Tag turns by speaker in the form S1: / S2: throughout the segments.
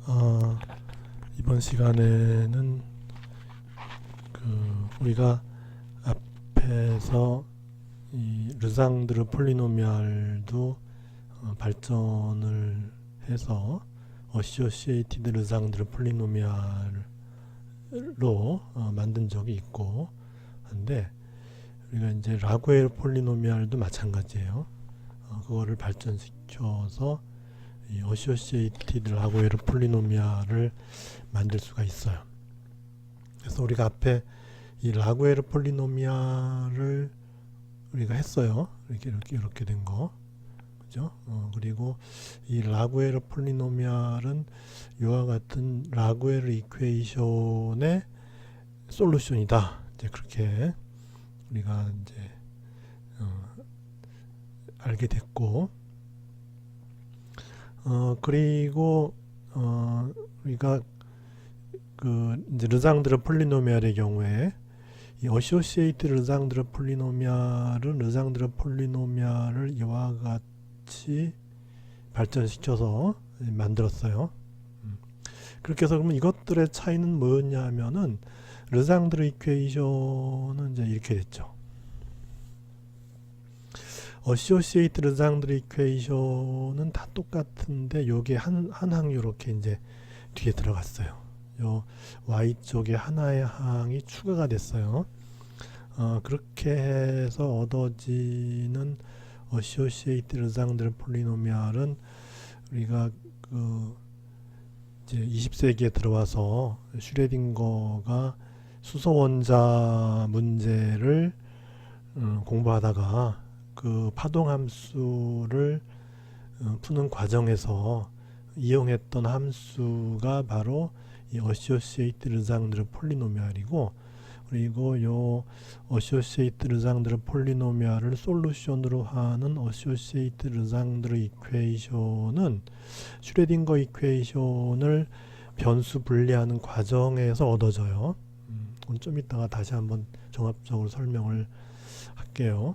S1: 어, 이번 시간에는 우리가 앞에서 이 르상드르 폴리노미알도 발전을 해서 어시오시에이티드 르상드르 폴리노미알로 만든 적이 있고 한데, 우리가 이제 라구에르 폴리노미알도 마찬가지예요. 그거를 발전시켜서 이 어시오시에이티드 라구에르 폴리노미알을 만들 수가 있어요. 그래서 우리가 앞에 이 라구에르 폴리노미알을 우리가 했어요. 이렇게 된 거, 그죠? 그리고 이 라구에르 폴리노미알은 이와 같은 라구에르 이퀘이션의 솔루션이다. 이제 그렇게 우리가 이제 알게 됐고, 그리고 우리가 이제 르상드르 폴리노미알의 경우에 이 어시오시에이트 르상드르 폴리노미알은 르상드르 폴리노미알을 이와 같이 발전시켜서 만들었어요. 그렇게 해서 그러면 이것들의 차이는 뭐였냐 하면은 르상드르 이퀘이션은 이제 이렇게 됐죠. 어시오시에이트 르상드르 이퀘이션은 다 똑같은데 요게 한 항 이렇게 이제 뒤에 들어갔어요. 요 y쪽에 하나의 항이 추가가 됐어요. 그렇게 해서 얻어지는 어시오시에이트 르상드르 폴리노미알은 우리가 이제 20세기에 들어와서 슈레딩거가 수소 원자 문제를 공부하다가 그 파동 함수를 푸는 과정에서 이용했던 함수가 바로 이 어시오시에이트 르상드르 폴리노미알이고, 그리고 요 어시오시에이트 르상드르 폴리노미알을 솔루션으로 하는 어시오시에이트 르상드르 이퀘이션은 슈레딩거 이퀘이션을 변수 분리하는 과정에서 얻어져요. 좀 이따가 다시 한번 종합적으로 설명을 할게요.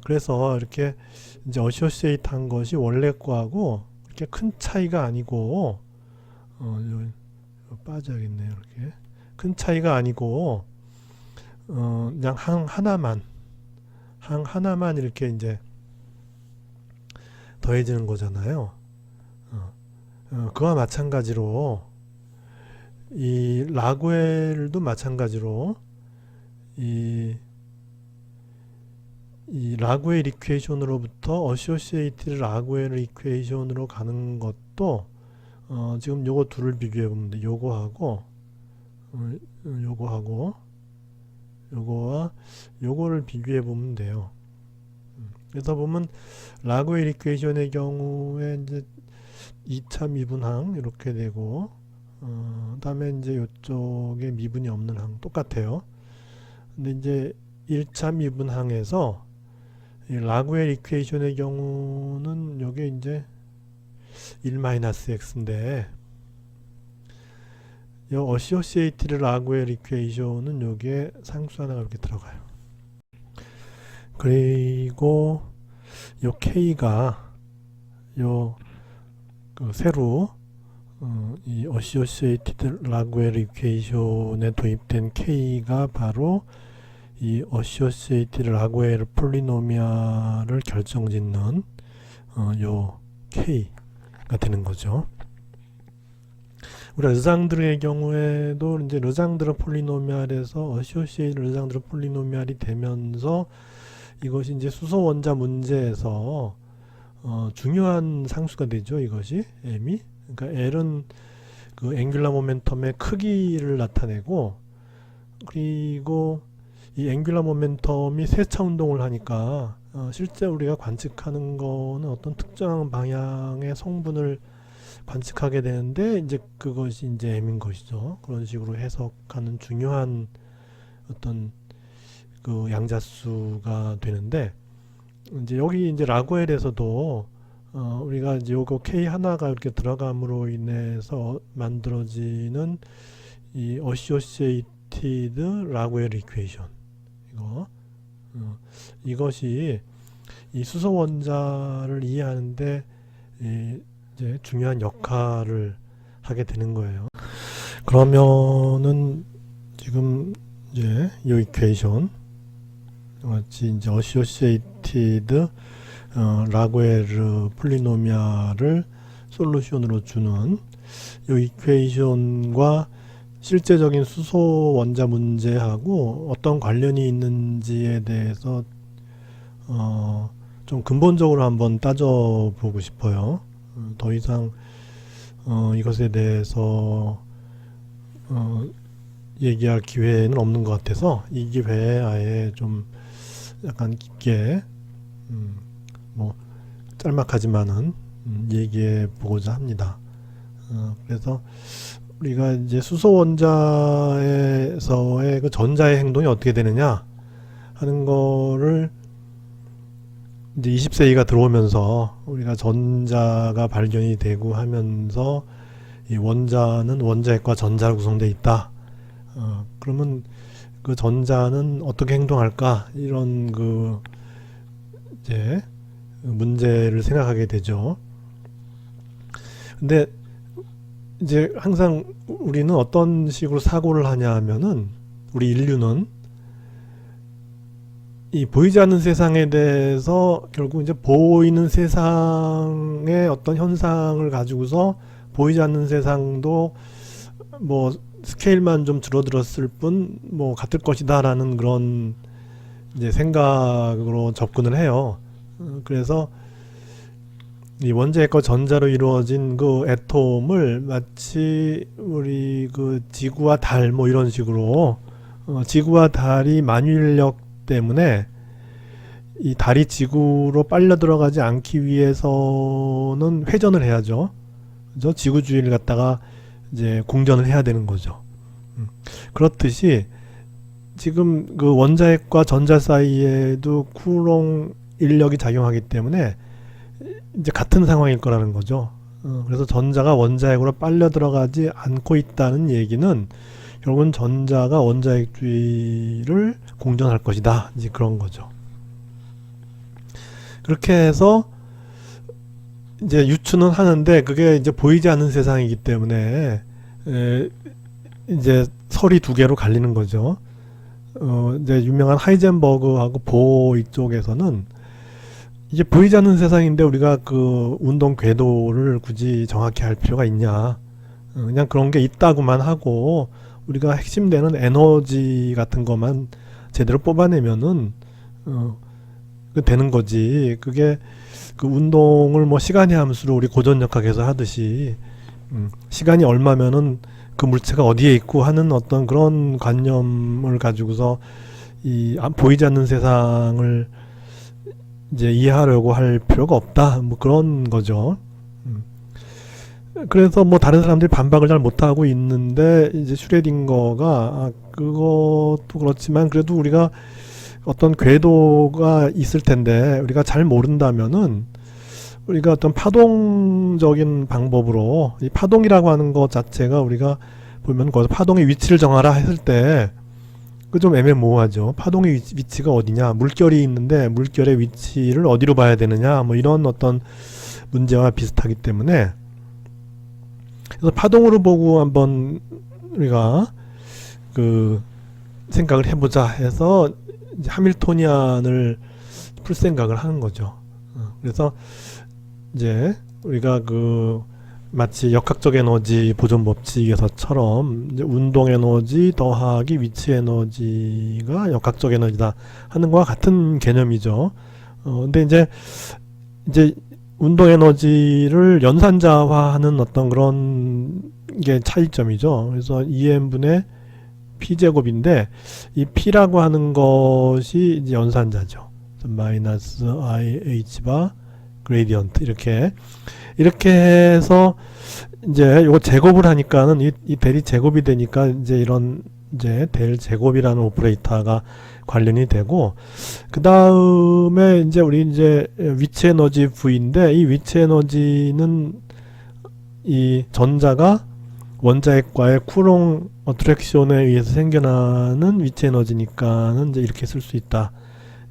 S1: 그래서 이렇게 이제 어시오시에이트 한 것이 원래 거하고 이렇게 큰 차이가 아니고, 빠져야겠네요. 이렇게 큰 차이가 아니고 그냥 항 하나만 이렇게 이제 더해지는 거잖아요. 그와 마찬가지로 이 라구엘도 마찬가지로 이 라구엘 이퀘이션으로부터 어시오시에이티드 라구엘 이퀘이션으로 가는 것도 지금 요거 둘을 비교해 보면 돼. 요거하고 요거와 요거를 비교해 보면 돼요. 그래서 보면 라구엘 이퀘이션의 경우에 이제 2차 미분항 이렇게 되고, 다음에 이제 요쪽에 미분이 없는 항 똑같아요. 근데 이제 1차 미분항에서 이 라구엘 이퀘이션의 경우는 요게 이제 1-x인데, 이 어시오시에이티드 라구엘 이퀘이션은 여기에 상수 하나가 이렇게 들어가요. 그리고 요 k가 요 새로 이 어시오시에이티드 라구엘 이퀘이션에 도입된 k가 바로 이 어시오시에이티드 라구엘 폴리노미알을 결정짓는 요 k가 되는 거죠. 우리 르상드르의 경우에도 이제 르상드르 폴리노미알에서 어시오시에이트 르상드르 폴리노미알이 되면서 이것이 이제 수소 원자 문제에서 중요한 상수가 되죠. 이것이 m이, 그러니까 L은 그 앵귤러 모멘텀의 크기를 나타내고, 그리고 이 앵귤러 모멘텀이 세차 운동을 하니까 실제 우리가 관측하는 거는 어떤 특정한 방향의 성분을 관측하게 되는데, 이제 그것이 이제 m인 것이죠. 그런 식으로 해석하는 중요한 어떤 그 양자수가 되는데, 이제 여기 이제 라구엘에서도 우리가 이제 요거 k 하나가 이렇게 들어감으로 인해서 만들어지는 이 어시오시에이티드 라구엘 이퀘이션, 이것이 이 수소 원자를 이해하는데 이제 중요한 역할을 하게 되는 거예요. 그러면은 지금 이제 이 이퀘이션 같이 이제 어시오시에이티드 라구에르 폴리노미알을 솔루션으로 주는 이 이퀘이션과 실제적인 수소 원자 문제하고 어떤 관련이 있는지에 대해서 좀 근본적으로 한번 따져보고 싶어요. 더 이상 이것에 대해서 얘기할 기회는 없는 것 같아서 이 기회에 아예 좀 약간 깊게 뭐 짤막하지만은 얘기해 보고자 합니다. 그래서 우리가 이제 수소 원자에서의 그 전자의 행동이 어떻게 되느냐 하는 거를 이제 20세기가 들어오면서 우리가 전자가 발견이 되고 하면서 이 원자는 원자핵과 전자로 구성되어 있다. 그러면 그 전자는 어떻게 행동할까? 이런 그 이제 문제를 생각하게 되죠. 근데 이제 항상 우리는 어떤 식으로 사고를 하냐 하면은 우리 인류는 이 보이지 않는 세상에 대해서 결국 이제 보이는 세상의 어떤 현상을 가지고서 보이지 않는 세상도 뭐 스케일만 좀 줄어들었을 뿐 뭐 같을 것이다라는 그런 이제 생각으로 접근을 해요. 그래서 이 원자핵과 전자로 이루어진 그 애톰을 마치 우리 그 지구와 달 뭐 이런 식으로 지구와 달이 만유인력 때문에 이 달이 지구로 빨려 들어가지 않기 위해서는 회전을 해야죠. 그죠? 지구 주위를 갖다가 이제 공전을 해야 되는 거죠. 그렇듯이 지금 그 원자핵과 전자 사이에도 쿨롱 인력이 작용하기 때문에 이제 같은 상황일 거라는 거죠. 그래서 전자가 원자핵으로 빨려 들어가지 않고 있다는 얘기는 결국은 전자가 원자핵 주위를 공전할 것이다. 이제 그런 거죠. 그렇게 해서 이제 유추는 하는데 그게 이제 보이지 않는 세상이기 때문에 이제 설이 두 개로 갈리는 거죠. 이제 유명한 하이젠버그하고 보어 이쪽에서는 이게 보이지 않는 세상인데 우리가 그 운동 궤도를 굳이 정확히 할 필요가 있냐. 그냥 그런 게 있다고만 하고 우리가 핵심되는 에너지 같은 것만 제대로 뽑아내면은 되는 거지. 그게 그 운동을 뭐 시간의 함수로 우리 고전역학에서 하듯이 시간이 얼마면은 그 물체가 어디에 있고 하는 어떤 그런 관념을 가지고서 이 보이지 않는 세상을 이제 이해하려고 할 필요가 없다. 뭐 그런 거죠. 그래서 뭐 다른 사람들이 반박을 잘 못하고 있는데 이제 슈레딩거가 그것도 그렇지만 그래도 우리가 어떤 궤도가 있을 텐데 우리가 잘 모른다면은 우리가 어떤 파동적인 방법으로 이 파동이라고 하는 것 자체가 우리가 보면 거기서 파동의 위치를 정하라 했을 때 그 좀 애매모호하죠. 파동의 위치가 어디냐, 물결이 있는데 물결의 위치를 어디로 봐야 되느냐, 뭐 이런 어떤 문제와 비슷하기 때문에 그래서 파동으로 보고 한번 우리가 그 생각을 해보자 해서 이제 하밀토니안을 풀 생각을 하는 거죠. 그래서 이제 우리가 그 마치 역학적 에너지 보존 법칙에서처럼 이제 운동 에너지 더하기 위치 에너지가 역학적 에너지다 하는 거와 같은 개념이죠. 근데 이제 운동 에너지를 연산자화하는 어떤 그런 게 차이점이죠. 그래서 EM분의 P제곱인데 이 P라고 하는 것이 이제 연산자죠. 마이너스 IH 바 그레디언트 이렇게 해서 이제 요거 제곱을 하니까는 이 델이 제곱이 되니까 이제 이런 이제 델 제곱이라는 오퍼레이터가 관련이 되고 그 다음에 이제 우리 이제 위치 에너지 V인데 이 위치 에너지는 이 전자가 원자핵과의 쿨롱 어트랙션에 의해서 생겨나는 위치 에너지니까는 이제 이렇게 쓸 수 있다.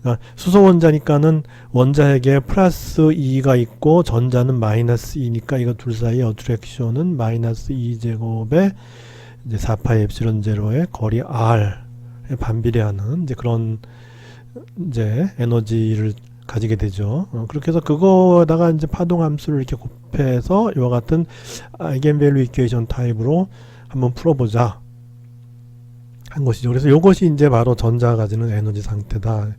S1: 그러니까 수소 원자니까는 원자핵에 플러스 2가 있고 전자는 마이너스 2니까 이거 둘 사이의 어트랙션은 마이너스 2제곱에 이제 4파이 엡실론 제로의 거리 R에 반비례하는 이제 그런 이제 에너지를 가지게 되죠. 그렇게 해서 그거에다가 이제 파동 함수를 이렇게 곱해서 이와 같은 아이겐밸류 이퀘이션 타입으로 한번 풀어보자 한 것이죠. 그래서 이것이 이제 바로 전자가 가지는 에너지 상태다.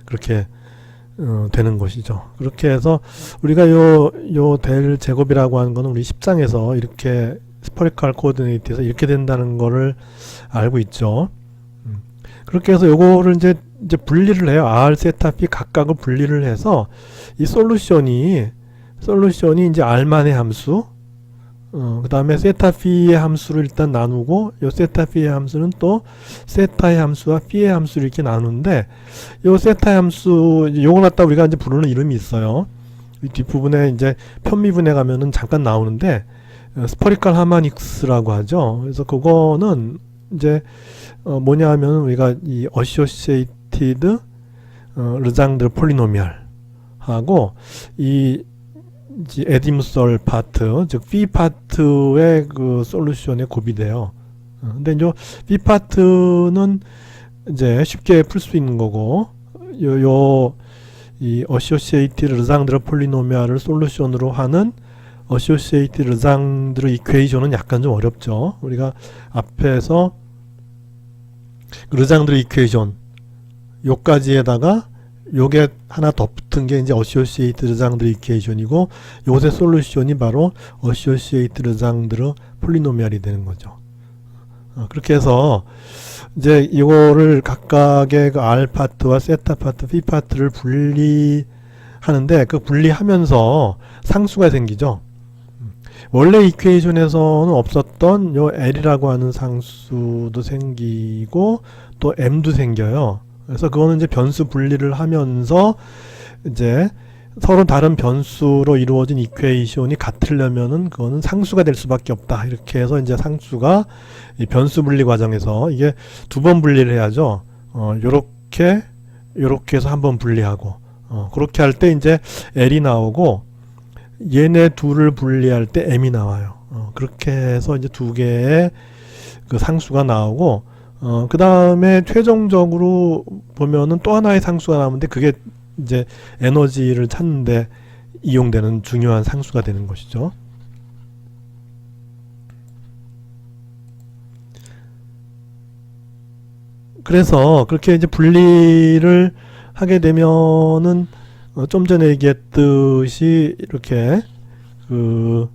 S1: 그렇게 되는 것이죠. 그렇게 해서 우리가 요 델 제곱이라고 하는 거는 우리 10장에서 이렇게 스퍼리컬 코오디네이트에서 이렇게 된다는 거를 알고 있죠. 그렇게 해서 요거를 이제 분리를 해요. R, 세타, P 각각을 분리를 해서 이 솔루션이 이제 R만의 함수, 그 다음에 세타 P의 함수를 일단 나누고 요 세타 P의 함수는 또 세타의 함수와 P의 함수를 이렇게 나누는데 요 세타의 함수 요걸 갖다 우리가 이제 부르는 이름이 있어요. 이 뒷부분에 이제 편미분해 가면은 잠깐 나오는데 스퍼리컬 하모닉스라고 하죠. 그래서 그거는 이제 뭐냐 하면 우리가 이 어시오시에이티드 르장드르 폴리노미얼 하고 이 에디무솔 파트, 즉 B 파트의 그 솔루션에 곱이 돼요. 근데 이제 B 파트는 이제 쉽게 풀 수 있는 거고 이 어시오시에이티드 르장드르 폴리노미얼을 솔루션으로 하는 어시오시에이티드 르장드르 이퀘이션은 약간 좀 어렵죠. 우리가 앞에서 르장드르 이퀘이션 요까지에다가 요게 하나 더 붙은 게 이제 어시오시에이트 르장드르 이퀘이션이고 요것의 솔루션이 바로 어시오시에이트 르장드르 폴리노미얼이 되는 거죠. 그렇게 해서 이제 이거를 각각의 그 R 파트와 세타 파트, P 파트를 분리하는데 그 분리하면서 상수가 생기죠. 원래 이퀘이션에서는 없었던 요 L이라고 하는 상수도 생기고 또 M도 생겨요. 그래서 그거는 이제 변수 분리를 하면서 이제 서로 다른 변수로 이루어진 이퀘이션이 같으려면은 그거는 상수가 될 수밖에 없다. 이렇게 해서 이제 상수가 이 변수 분리 과정에서 이게 두 번 분리를 해야죠. 요렇게 해서 한 번 분리하고 그렇게 할 때 이제 L이 나오고 얘네 둘을 분리할 때 M이 나와요. 그렇게 해서 이제 두 개의 그 상수가 나오고 그 다음에 최종적으로 보면은 또 하나의 상수가 나오는데 그게 이제 에너지를 찾는데 이용되는 중요한 상수가 되는 것이죠. 그래서 그렇게 이제 분리를 하게 되면은 좀 전에 얘기했듯이 이렇게 그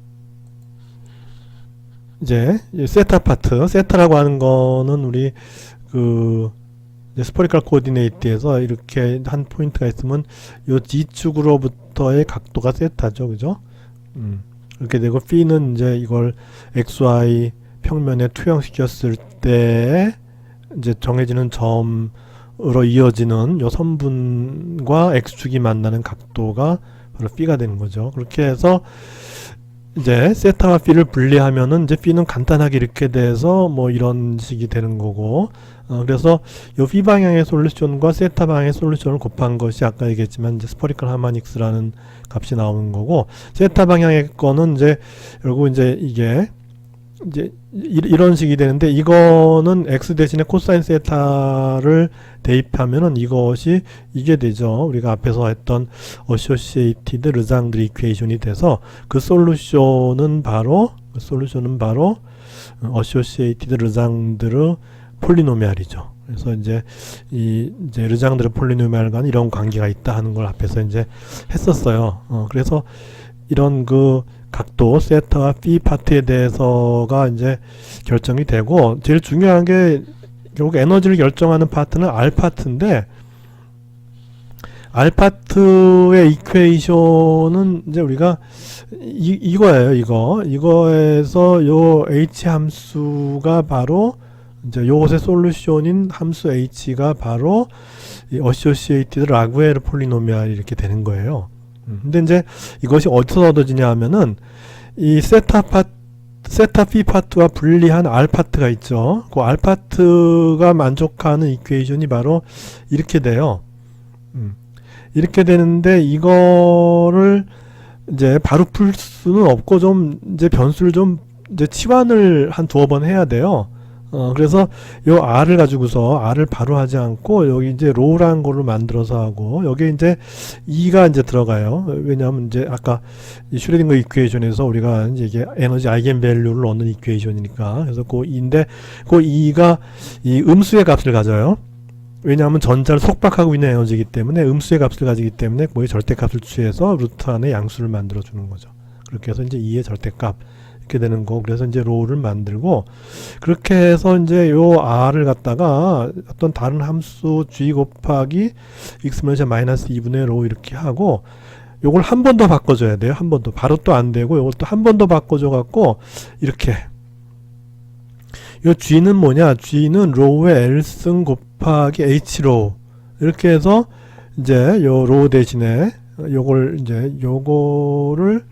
S1: 이제 세타 파트, 세타라고 하는 거는 우리 그 스퍼리컬 코오디네이트에서 이렇게 한 포인트가 있으면 요 G축으로부터의 각도가 세타죠. 그죠? 이렇게 되고 P는 이제 이걸 XY 평면에 투영시켰을 때 이제 정해지는 점으로 이어지는 요 선분과 X축이 만나는 각도가 바로 P가 되는 거죠. 그렇게 해서 이제 세타와 P를 분리하면은 이제 P는 간단하게 이렇게 돼서 뭐 이런 식이 되는 거고 그래서 요 P 방향의 솔루션과 세타 방향의 솔루션을 곱한 것이 아까 얘기했지만 이제 스퍼리컬 하모닉스라는 값이 나오는 거고 세타 방향의 거는 이제 결국 이제 이게 이제 이런 식이 되는데 이거는 x 대신에 코사인 세타를 대입하면은 이것이 이게 되죠. 우리가 앞에서 했던 어시오시에이티드 르장드르 이퀘이션이 돼서 그 솔루션은 바로 어시오시에이티드 르장드르 폴리노미알이죠. 그래서 이제 이제 르장드르 폴리노미알과는 이런 관계가 있다 하는 걸 앞에서 이제 했었어요. 그래서 이런 그 각도 세타와 P 파트에 대해서가 이제 결정이 되고 제일 중요한 게 결국 에너지를 결정하는 파트는 R 파트인데 R 파트의 이퀘이션은 이제 우리가 이거예요. 이거에서 요 H 함수가 바로 이제 요것의 솔루션인 함수 H가 바로 이 어시오시에이티드 라구에르 폴리노미알이 이렇게 되는 거예요. 근데 이제 이것이 어디서 얻어지냐 하면은 이 세타 P 파트와 분리한 R 파트가 있죠. 그 R 파트가 만족하는 이퀘이션이 바로 이렇게 돼요. 이렇게 되는데 이거를 이제 바로 풀 수는 없고 좀 이제 변수를 좀 이제 치환을 한 두어 번 해야 돼요. 그래서 요 R을 가지고서 R을 바로 하지 않고 여기 이제 로우라는 걸로 만들어서 하고 여기 이제 E가 이제 들어가요. 왜냐하면 이제 아까 이 슈레딩거 이퀘이션에서 우리가 이제 이게 에너지 아이겐 밸류를 넣는 이퀘이션이니까 그래서 그 E인데 그 E가 이 음수의 값을 가져요. 왜냐하면 전자를 속박하고 있는 에너지이기 때문에 음수의 값을 가지기 때문에 거의 절대값을 취해서 루트 안에 양수를 만들어 주는 거죠. 그렇게 해서 이제 2의 절대값 이렇게 되는 거. 그래서 이제 로우를 만들고 그렇게 해서 이제 요 r을 갖다가 어떤 다른 함수 g 곱하기 x분의 마이너스 2분의 로 이렇게 하고 요걸 한 번 더 바꿔줘야 돼요. 한 번 더. 바로 또 안 되고 요걸 또 한 번 더 바꿔줘 갖고 이렇게 요 g는 뭐냐? g는 로우의 l승 곱하기 h로 이렇게 해서 이제 요 로우 대신에 요걸 이제 요거를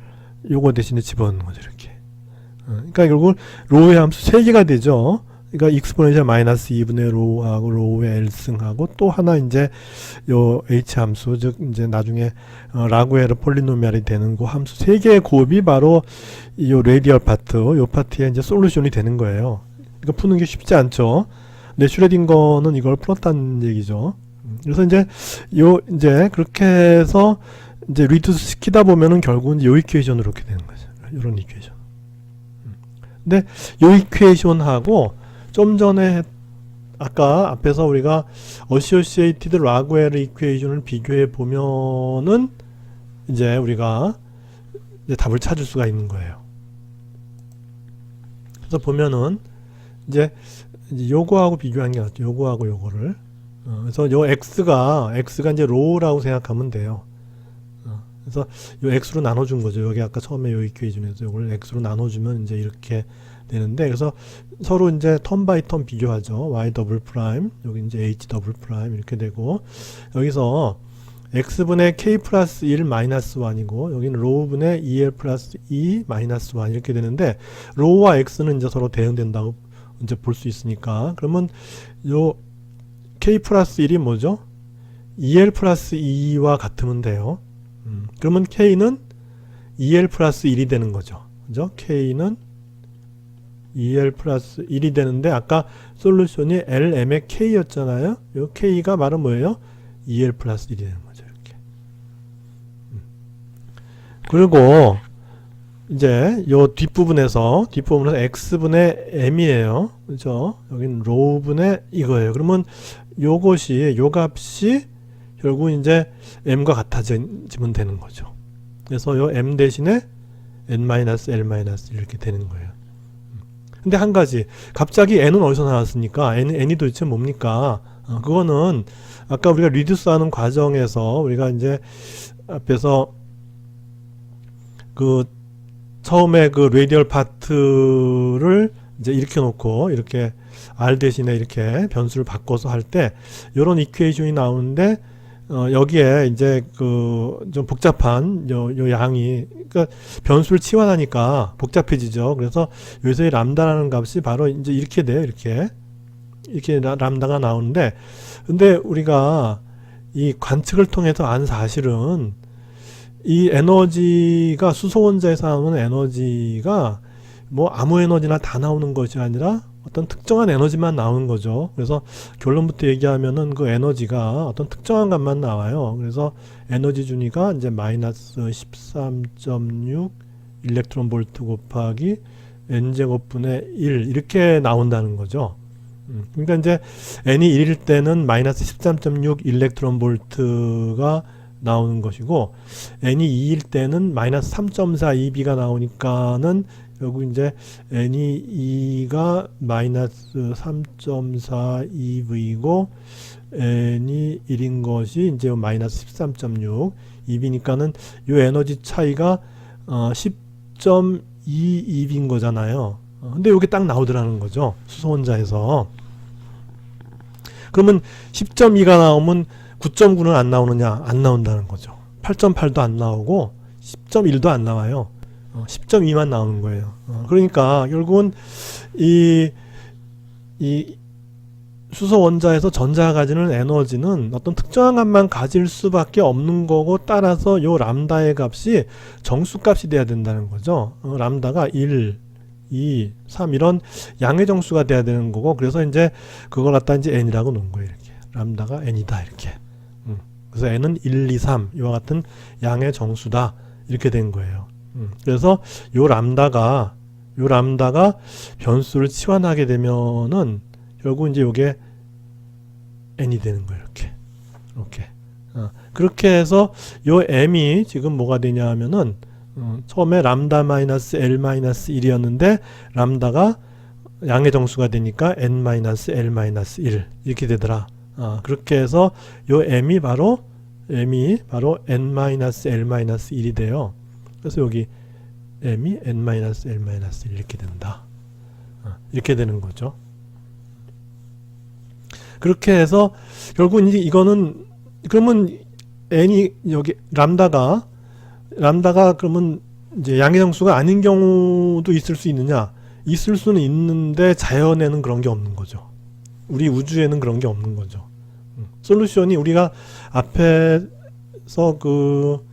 S1: 요거 대신에 집어넣는 거죠. 이렇게. 그러니까 결국 로우의 함수 3개가 되죠. 그러니까 익스포넨셜 마이너스 2분의 로우하고 로우의 l승하고 또 하나 이제 요 h 함수 즉 이제 나중에 라구에르 폴리노미알이 되는 그 함수 3개의 곱이 바로 요 레디얼 파트 요 파트에 이제 솔루션이 되는 거예요. 이거 푸는 게 쉽지 않죠. 근데 슈레딩거는 이걸 풀었다는 얘기죠. 그래서 이제 요 이제 그렇게 해서 이제 리듀스 시키다 보면은 결국은 요 이퀘이션으로 이렇게 되는 거죠. 요런 이퀘이션. 근데 요 이퀘이션하고 좀 전에 아까 앞에서 우리가 어시오시에이티드 라구에르 이퀘이션을 비교해 보면은 이제 우리가 이제 답을 찾을 수가 있는 거예요. 그래서 보면은 이제 요거하고 비교하는 게 낫죠. 요거하고 요거를. 그래서 요 x가 이제 로우라고 생각하면 돼요. 그래서 요 x로 나눠준 거죠. 여기 아까 처음에 요 이퀘이션에서 요걸 x로 나눠주면 이제 이렇게 되는데 그래서 서로 이제 턴 바이 턴 비교하죠. y 더블 프라임 여기 이제 h 더블 프라임 이렇게 되고 여기서 x분의 k 플러스 1 마이너스 1이고 여기는 로우분의 2l 플러스 2 마이너스 1 이렇게 되는데 로우와 x는 이제 서로 대응된다고 이제 볼 수 있으니까 그러면 요 k 플러스 1이 뭐죠? 2l 플러스 2와 같으면 돼요. 그러면 k는 2l 플러스 1이 되는 거죠. 그죠? k는 2l 플러스 1이 되는데 아까 솔루션이 lm의 k였잖아요. 요 k가 말은 뭐예요? 2l 플러스 1이 되는 거죠. 이렇게. 그리고 이제 요 뒷부분에서 x분의 m이에요. 그죠? 여기는 로우분의 이거예요. 그러면 요것이 요 값이 결국 이제 m과 같아지면 되는 거죠. 그래서 요 m 대신에 n-l- 이렇게 되는 거예요. 근데 한 가지 갑자기 n은 어디서 나왔습니까? n이 도대체 뭡니까? 그거는 아까 우리가 리듀스 하는 과정에서 우리가 이제 앞에서 그 처음에 그 레디얼 파트를 이제 이렇게 놓고 이렇게 r 대신에 이렇게 변수를 바꿔서 할 때 이런 이퀘이션이 나오는데 여기에 이제 그 좀 복잡한 요 양이 그러니까 변수를 치환하니까 복잡해지죠. 그래서 여기서 이 람다라는 값이 바로 이제 이렇게 돼요. 이렇게 람다가 나오는데 근데 우리가 이 관측을 통해서 안 사실은 이 에너지가 수소원자에서 나오는 에너지가 뭐 아무 에너지나 다 나오는 것이 아니라 어떤 특정한 에너지만 나오는 거죠. 그래서 결론부터 얘기하면은 그 에너지가 어떤 특정한 값만 나와요. 그래서 에너지 준위가 이제 마이너스 13.6 일렉트론 볼트 곱하기 n제곱분의 1 이렇게 나온다는 거죠. 그러니까 이제 n이 1일 때는 마이너스 13.6 일렉트론 볼트가 나오는 것이고 n이 2일 때는 마이너스 3.4 EB가 나오니까는 결국 이제 n이 2가 마이너스 3.4 EV고 n이 1인 것이 이제 마이너스 13.6 EB니까는 요 에너지 차이가 10.2 EB인 거잖아요. 근데 요게 딱 나오더라는 거죠. 수소원자에서. 그러면 10.2가 나오면 9.9는 안 나오느냐? 안 나온다는 거죠. 8.8도 안 나오고 10.1도 안 나와요. 10.2만 나오는 거예요. 그러니까 결국은 이 수소 원자에서 전자가 가지는 에너지는 어떤 특정한 값만 가질 수밖에 없는 거고, 따라서 요 람다의 값이 정수값이 돼야 된다는 거죠. 람다가 1, 2, 3 이런 양의 정수가 돼야 되는 거고, 그래서 이제 그걸 갖다 이제 n이라고 놓은 거예요. 이렇게 람다가 n이다 이렇게. 그래서 n은 1, 2, 3 이와 같은 양의 정수다 이렇게 된 거예요. 그래서 요 람다가 변수를 치환하게 되면은 결국 이제 요게 n이 되는 거예요. 이렇게. 그렇게 해서 요 m이 지금 뭐가 되냐 하면은 처음에 람다 마이너스 L 마이너스 1이었는데 람다가 양의 정수가 되니까 n 마이너스 L 마이너스 1 이렇게 되더라. 그렇게 해서 요 m이 바로 n 마이너스 L 마이너스 1이 돼요. 그래서 여기 m이 n 마이너스 L 마이너스 1 이렇게 된다. 이렇게 되는 거죠. 그렇게 해서 결국 이제 이거는 그러면 n이 여기 람다가 그러면 이제 양의 정수가 아닌 경우도 있을 수 있느냐? 있을 수는 있는데 자연에는 그런 게 없는 거죠. 우리 우주에는 그런 게 없는 거죠. 솔루션이 우리가 앞에서 그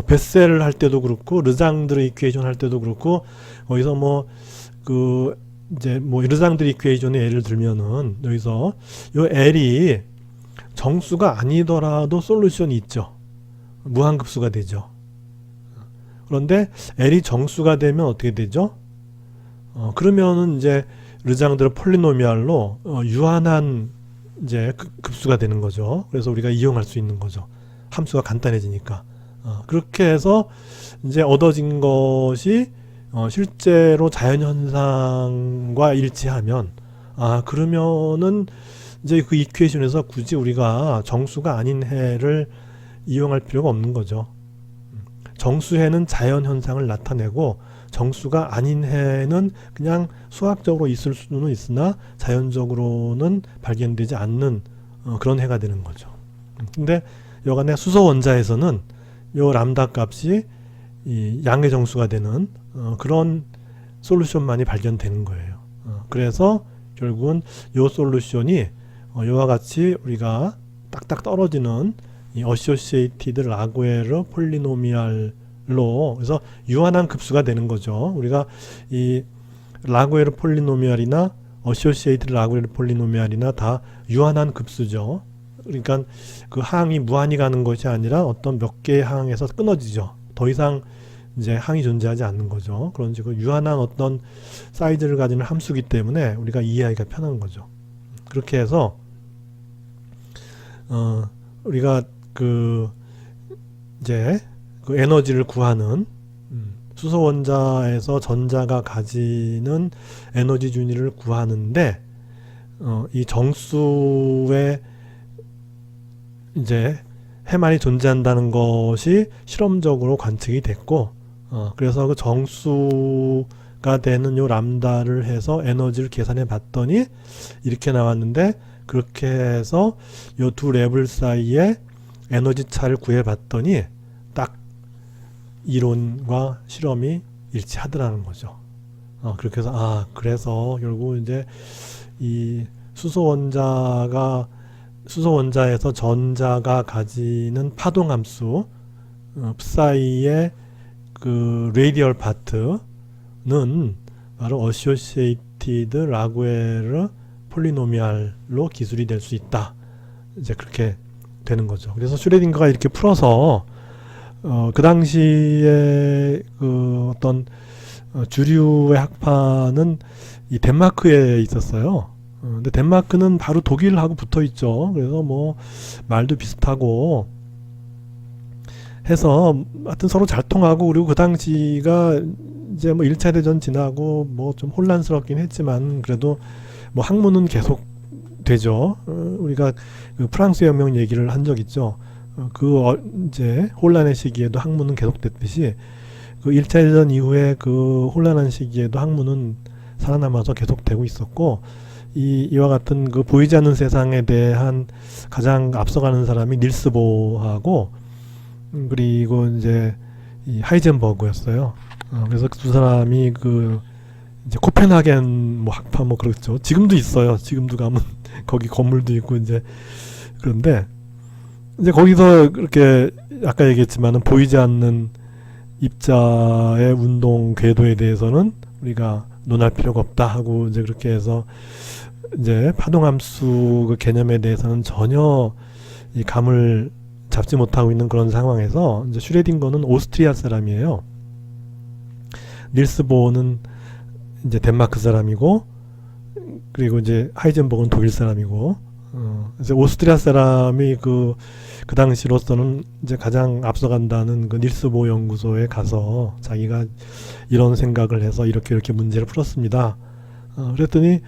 S1: 베셀 할 때도 그렇고 르장드르 이퀘이션 할 때도 그렇고 거기서 르장드르 이퀘이션의 예를 들면은 여기서 요 L이 정수가 아니더라도 솔루션이 있죠. 무한급수가 되죠. 그런데 L이 정수가 되면 어떻게 되죠? 그러면은 이제 르장드르 폴리노미알로 유한한 이제 급수가 되는 거죠. 그래서 우리가 이용할 수 있는 거죠. 함수가 간단해지니까. 그렇게 해서 이제 얻어진 것이 실제로 자연현상과 일치하면 그러면은 이제 그 이퀘이션에서 굳이 우리가 정수가 아닌 해를 이용할 필요가 없는 거죠. 정수해는 자연현상을 나타내고 정수가 아닌 해는 그냥 수학적으로 있을 수는 있으나 자연적으로는 발견되지 않는 그런 해가 되는 거죠. 근데 여간에 수소 원자에서는 요 람다 값이 이 양의 정수가 되는 그런 솔루션만이 발견되는 거예요. 그래서 결국은 요 솔루션이 요와 같이 우리가 딱딱 떨어지는 이 어소시에이티드 라구에르 폴리노미알로, 그래서 유한한 급수가 되는 거죠. 우리가 이 라구에르 폴리노미알이나 어소시에이티드 라구에르 폴리노미알이나 다 유한한 급수죠. 그러니까 그 항이 무한히 가는 것이 아니라 어떤 몇 개의 항에서 끊어지죠. 더 이상 이제 항이 존재하지 않는 거죠. 그런 식으로 유한한 어떤 사이즈를 가지는 함수기 때문에 우리가 이해하기가 편한 거죠. 그렇게 해서 우리가 이제 그 에너지를 구하는 수소 원자에서 전자가 가지는 에너지 준위를 구하는데 이 정수의 이제 해만이 존재한다는 것이 실험적으로 관측이 됐고, 그래서 그 정수가 되는 요 람다를 해서 에너지를 계산해 봤더니 이렇게 나왔는데, 그렇게 해서 요 두 레벨 사이에 에너지 차를 구해 봤더니 딱 이론과 실험이 일치하더라는 거죠. 그렇게 해서 그래서 결국 이제 이 수소 원자에서 전자가 가지는 파동함수 사이의 그 레디얼 파트는 바로 어소시에이티드 라구에르 폴리노미알로 기술이 될 수 있다. 이제 그렇게 되는 거죠. 그래서 슈레딩거가 이렇게 풀어서 그 당시에 그 어떤 주류의 학파는 이 덴마크에 있었어요. 근데 덴마크는 바로 독일하고 붙어 있죠. 그래서 뭐 말도 비슷하고 해서 하여튼 서로 잘 통하고, 그리고 그 당시가 이제 뭐 1차 대전 지나고 뭐 좀 혼란스럽긴 했지만 그래도 뭐 학문은 계속 되죠. 우리가 그 프랑스 혁명 얘기를 한 적 있죠. 이제 혼란의 시기에도 학문은 계속됐듯이 그 1차 대전 이후에 그 혼란한 시기에도 학문은 살아남아서 계속되고 있었고, 이와 같은 그 보이지 않는 세상에 대한 가장 앞서가는 사람이 닐스 보하고, 그리고 이제 이 하이젠버그였어요. 그래서 그 두 사람이 그 이제 코펜하겐 뭐 학파 뭐 그렇죠. 지금도 있어요. 지금도 가면 거기 건물도 있고 이제 그런데 이제 거기서 그렇게 아까 얘기했지만은 보이지 않는 입자의 운동 궤도에 대해서는 우리가 논할 필요가 없다 하고 이제 그렇게 해서 이제 파동함수 그 개념에 대해서는 전혀 이 감을 잡지 못하고 있는 그런 상황에서 이제 슈레딩거는 오스트리아 사람이에요. 닐스 보어는 이제 덴마크 사람이고 그리고 이제 하이젠버그는 독일 사람이고 이제 오스트리아 사람이 그 당시로서는 이제 가장 앞서간다는 그 닐스 보어 연구소에 가서 자기가 이런 생각을 해서 이렇게 문제를 풀었습니다. 그랬더니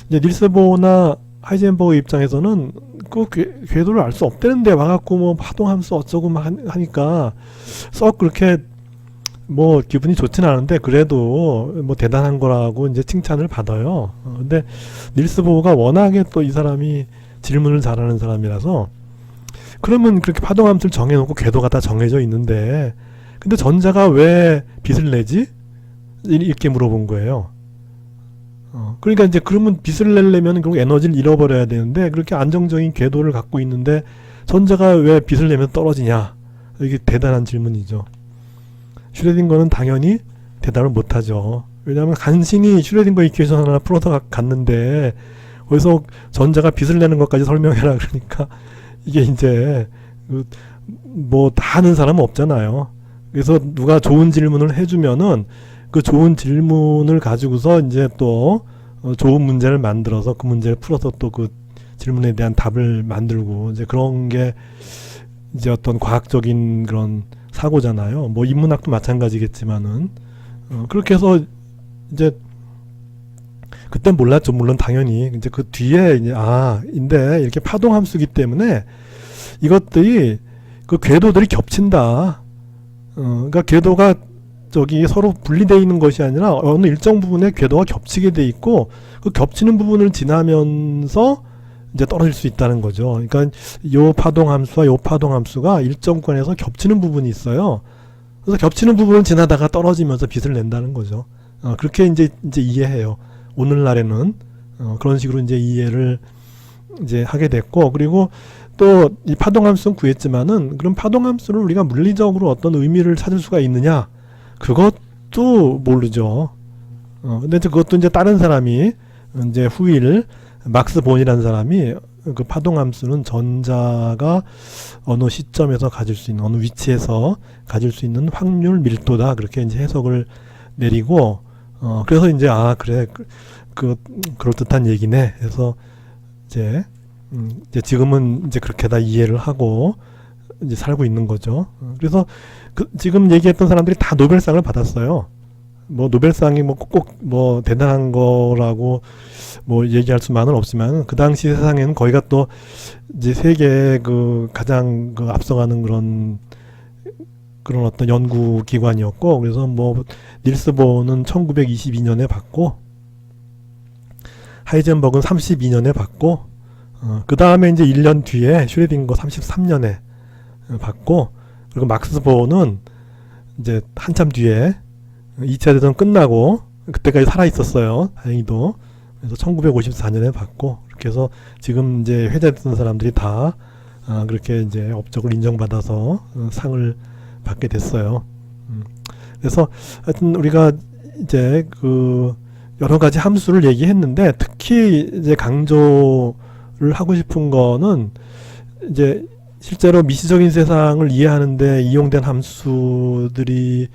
S1: 이제 닐스 보어나 하이젠버그 입장에서는 그 궤도를 알 수 없다는데 와갖고 뭐 파동함수 어쩌고 막 하니까 썩 그렇게 뭐 기분이 좋진 않은데 그래도 뭐 대단한 거라고 이제 칭찬을 받아요. 근데 닐스 보어가 워낙에 또 이 사람이 질문을 잘하는 사람이라서 그러면 그렇게 파동함수를 정해놓고 궤도가 다 정해져 있는데 근데 전자가 왜 빛을 내지? 이렇게 물어본 거예요. 그러니까 이제 그러면 빛을 내려면 결국 에너지를 잃어버려야 되는데 그렇게 안정적인 궤도를 갖고 있는데 전자가 왜 빛을 내면 떨어지냐? 이게 대단한 질문이죠. 슈레딩거는 당연히 대답을 못하죠. 왜냐하면 간신히 슈레딩거 이퀘이션 하나 풀어서 갔는데 거기서 전자가 빛을 내는 것까지 설명해라 그러니까 이게 이제 뭐 다 아는 사람은 없잖아요. 그래서 누가 좋은 질문을 해주면은 그 좋은 질문을 가지고서 이제 또 좋은 문제를 만들어서 그 문제를 풀어서 또 그 질문에 대한 답을 만들고 이제 그런 게 이제 어떤 과학적인 그런 사고잖아요. 뭐 인문학도 마찬가지겠지만은 그렇게 해서 이제 그때 몰랐죠. 물론 당연히 이제 그 뒤에 이제 인데 이렇게 파동 함수기 때문에 이것들이 그 궤도들이 겹친다. 그러니까 궤도가 저기 서로 분리되어 있는 것이 아니라 어느 일정 부분에 궤도가 겹치게 돼 있고 그 겹치는 부분을 지나면서 이제 떨어질 수 있다는 거죠. 그러니까 요 파동 함수와 요 파동 함수가 일정 구간에서 겹치는 부분이 있어요. 그래서 겹치는 부분을 지나다가 떨어지면서 빛을 낸다는 거죠. 그렇게 이제 이해해요. 오늘날에는 그런 식으로 이제 이해를 이제 하게 됐고 그리고 또 이 파동 함수는 구했지만은 그럼 파동 함수를 우리가 물리적으로 어떤 의미를 찾을 수가 있느냐? 그것도 모르죠. 근데 이제 그것도 이제 다른 사람이 이제 후일 막스 본이라는 사람이 그 파동 함수는 전자가 어느 시점에서 가질 수 있는 어느 위치에서 가질 수 있는 확률 밀도다 그렇게 이제 해석을 내리고 그래서 이제 그래 그럴듯한 얘기네 해서 이제 지금은 이제 그렇게 다 이해를 하고 이제 살고 있는 거죠. 그래서 지금 얘기했던 사람들이 다 노벨상을 받았어요. 뭐 노벨상이 뭐 꼭 뭐 대단한 거라고 뭐 얘기할 수만은 없지만 그 당시 세상에는 거기가 또 이제 세계 그 가장 그 앞서가는 그런 어떤 연구 기관이었고 그래서 뭐 닐스 보어는 1922년에 받고 하이젠버그는 32년에 받고 그 다음에 이제 1년 뒤에 슈레딩거 33년에 받고 그리고 막스 보어는 이제 한참 뒤에 2차 대전 끝나고 그때까지 살아 있었어요. 다행히도. 그래서 1954년에 받고 그렇게 해서 지금 이제 회자됐던 사람들이 다 그렇게 이제 업적을 인정받아서 상을 받게 됐어요. 그래서 하여튼 우리가 이제 그 여러 가지 함수를 얘기했는데 특히 이제 강조를 하고 싶은 거는 이제 실제로 미시적인 세상을 이해하는데 이용된 함수들이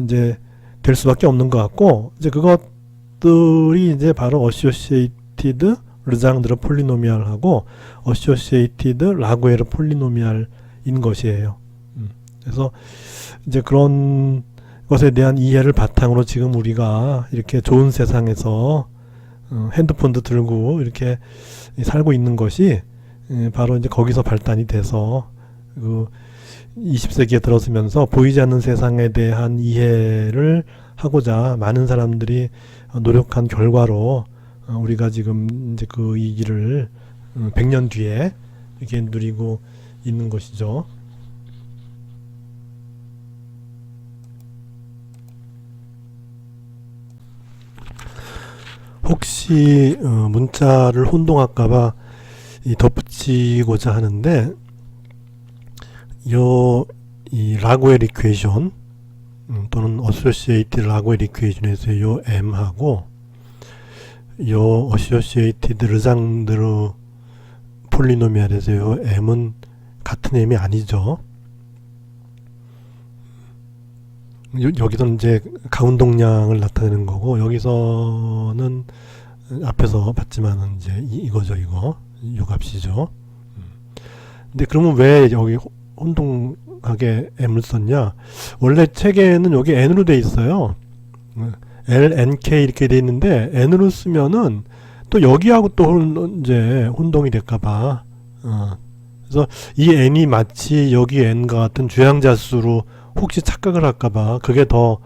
S1: 이제 될 수밖에 없는 것 같고 이제 그것들이 이제 바로 어시오시에이티드 르장드르 폴리노미알하고 어시오시에이티드 라구에르 폴리노미알인 것이에요. 그래서 이제 그런 것에 대한 이해를 바탕으로 지금 우리가 이렇게 좋은 세상에서 핸드폰도 들고 이렇게 살고 있는 것이 바로 이제 거기서 발단이 돼서 그 20세기에 들어서면서 보이지 않는 세상에 대한 이해를 하고자 많은 사람들이 노력한 결과로 우리가 지금 이제 그 이기를 100년 뒤에 이렇게 누리고 있는 것이죠. 혹시 문자를 혼동할까봐 덧붙이고자 하는데, 이 라구엘 이퀘이션 또는 어소시에이티드 라구엘 이퀘이션에서 요 m하고 요 어소시에이티드 르장드르 폴리노미알에서 요 m은 같은 m이 아니죠. 여기서는 이제 가운동량을 나타내는 거고, 여기서는 앞에서 봤지만은 이제 이거죠, 이거. 요 값이죠. 근데 그러면 왜 여기 혼동하게 m을 썼냐? 원래 책에는 여기 n으로 돼 있어요. l, n, k 이렇게 돼 있는데 n으로 쓰면은 또 여기하고 또 이제 혼동이 될까봐. 그래서 이 n이 마치 여기 n과 같은 주양자 수로 혹시 착각을 할까봐 그게 더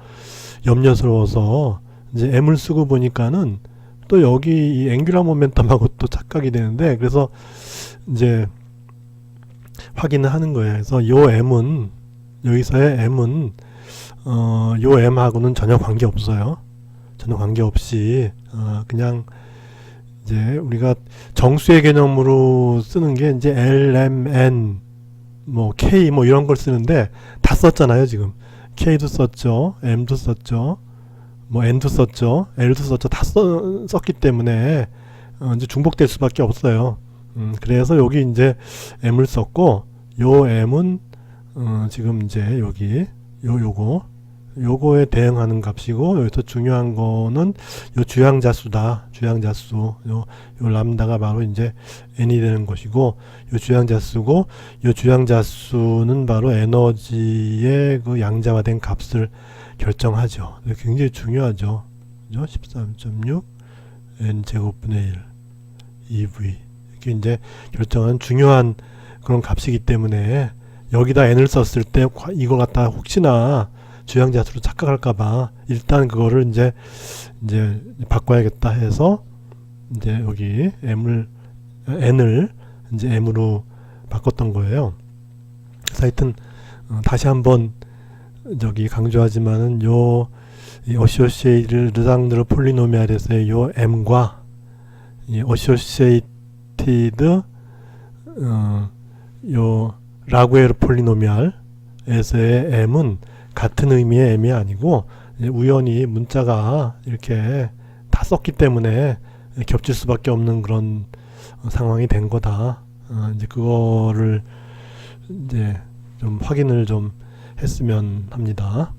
S1: 염려스러워서 이제 m을 쓰고 보니까는 또 여기 이 앵귤러 모멘텀하고 또 착각이 되는데, 그래서 이제 확인을 하는 거예요. 그래서 요 m은, 여기서의 m은 요 m하고는 전혀 관계 없어요. 전혀 관계 없이 그냥 이제 우리가 정수의 개념으로 쓰는 게 이제 L, M, N, 뭐 K 뭐 이런 걸 쓰는데 다 썼잖아요. 지금 K도 썼죠, M도 썼죠, 뭐 N도 썼죠, L도 썼죠. 다 썼기 때문에 이제 중복될 수밖에 없어요. 그래서 여기 이제 M을 썼고, 요 M은 지금 이제 여기 요거에 대응하는 값이고, 여기서 중요한 거는 요 주양자수다. 주양자수. 요 람다가 바로 이제 n이 되는 것이고, 요 주양자수고, 요 주양자수는 바로 에너지의 그 양자화된 값을 결정하죠. 굉장히 중요하죠. 13.6 n 제곱분의 1 EV. 이게 이제 결정하는 중요한 그런 값이기 때문에, 여기다 n을 썼을 때 이걸 갖다 혹시나 주양자수로 착각할까봐 일단 그거를 이제 바꿔야겠다 해서 이제 여기 n을 이제 m으로 바꿨던 거예요. 그래서 하여튼 다시 한번 저기 강조하지만은 요 어소시에이티드 르장드르 폴리노미알에서의 요 m과 이 어소시에이티드 요 라구에르 폴리노미알에서의 m은 같은 의미의 m이 아니고, 우연히 문자가 이렇게 다 썼기 때문에 겹칠 수밖에 없는 그런 상황이 된 거다. 이제 그거를 이제 좀 확인을 좀 했으면 합니다.